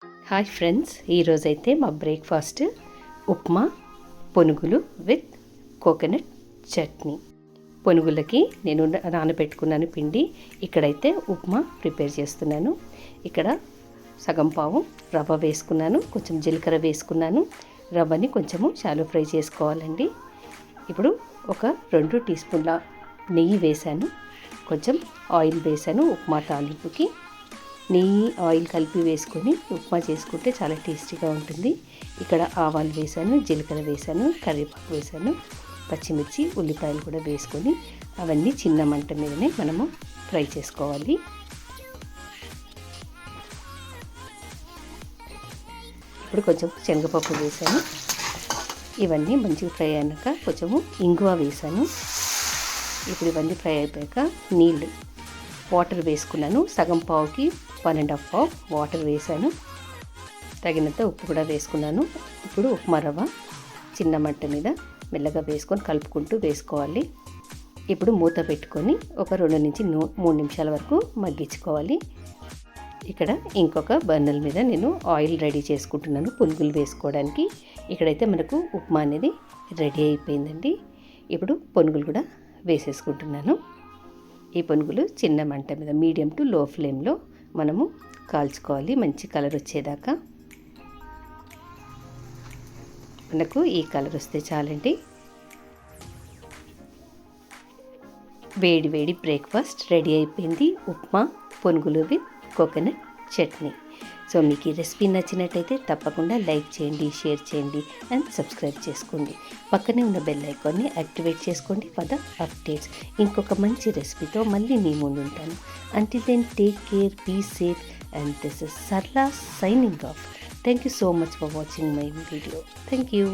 Hi friends, ఈరోజైతే మా breakfast upma పునుగులు విత్ కోకోనట్ చట్నీ. పునుగులకి నేను నానబెట్టుకున్నాను పిండి. ఇక్కడైతే ఉప్మా ప్రిపేర్ చేస్తున్నాను. ఇక్కడ సగం పావు రవ్వ వేసుకున్నాను, కొంచెం జీలకర్ర వేసుకున్నాను. రవ్వని కొంచెము షాలో ఫ్రై చేసుకోవాలండి. ఇప్పుడు ఒక 2 టీ స్పూన్ల నెయ్యి వేశాను, కొంచెం ఆయిల్ వేశాను. ఉప్మా తాలింపుకి నెయ్యి ఆయిల్ కలిపి వేసుకొని ఉప్మా చేసుకుంటే చాలా టేస్టీగా ఉంటుంది. ఇక్కడ ఆవాలు వేసాను, జీలకర్ర వేసాను, కరివేపాకు వేసాను, పచ్చిమిర్చి ఉల్లిపాయలు కూడా వేసుకొని అవన్నీ చిన్న మంట మీదనే మనము ఫ్రై చేసుకోవాలి. ఇప్పుడు కొంచెం శనగపప్పు వేసాను. ఇవన్నీ మంచిగా ఫ్రై అయినాక కొంచెము ఇంగువ వేసాను. ఇప్పుడు ఇవన్నీ ఫ్రై అయిపోయాక వాటర్ వేసుకున్నాను. సగం పావుకి 1.5 పావు వాటర్ వేసాను. తగినంత ఉప్పు కూడా వేసుకున్నాను. ఇప్పుడు ఉప్మా రవ్వ చిన్న మంట మీద మెల్లగా వేసుకొని కలుపుకుంటూ వేసుకోవాలి. ఇప్పుడు మూత పెట్టుకొని ఒక 2 నుంచి 3 నిమిషాల వరకు మగ్గించుకోవాలి. ఇక్కడ ఇంకొక బర్నర్ మీద నేను ఆయిల్ రెడీ చేసుకుంటున్నాను పునుగులు వేసుకోవడానికి. ఇక్కడైతే మనకు ఉప్మా అనేది రెడీ అయిపోయిందండి. ఇప్పుడు పునుగులు కూడా వేసేసుకుంటున్నాను. ఈ పునుగులు చిన్న మంట మీద మీడియం టు లో ఫ్లేమ్లో మనము కాల్చుకోవాలి, మంచి కలర్ వచ్చేదాకా. మనకు ఈ కలర్ వస్తే చాలండి. వేడి వేడి బ్రేక్ఫాస్ట్ రెడీ అయిపోయింది. ఉప్మా పునుగులు విత్ కోకోనట్ చట్నీ. సో మీకు ఈ రెసిపీ నచ్చినట్టయితే తప్పకుండా లైక్ చేయండి, షేర్ చేయండి అండ్ సబ్స్క్రైబ్ చేసుకోండి. పక్కనే ఉన్న బెల్ ఐకాన్ని యాక్టివేట్ చేసుకోండి ఫర్ ద అప్డేట్స్. ఇంకొక మంచి రెసిపీతో మళ్ళీ మీ ముందు ఉంటాను. Until then, take care, be safe, and this is Sarla signing off. Thank you so much for watching my video. Thank you.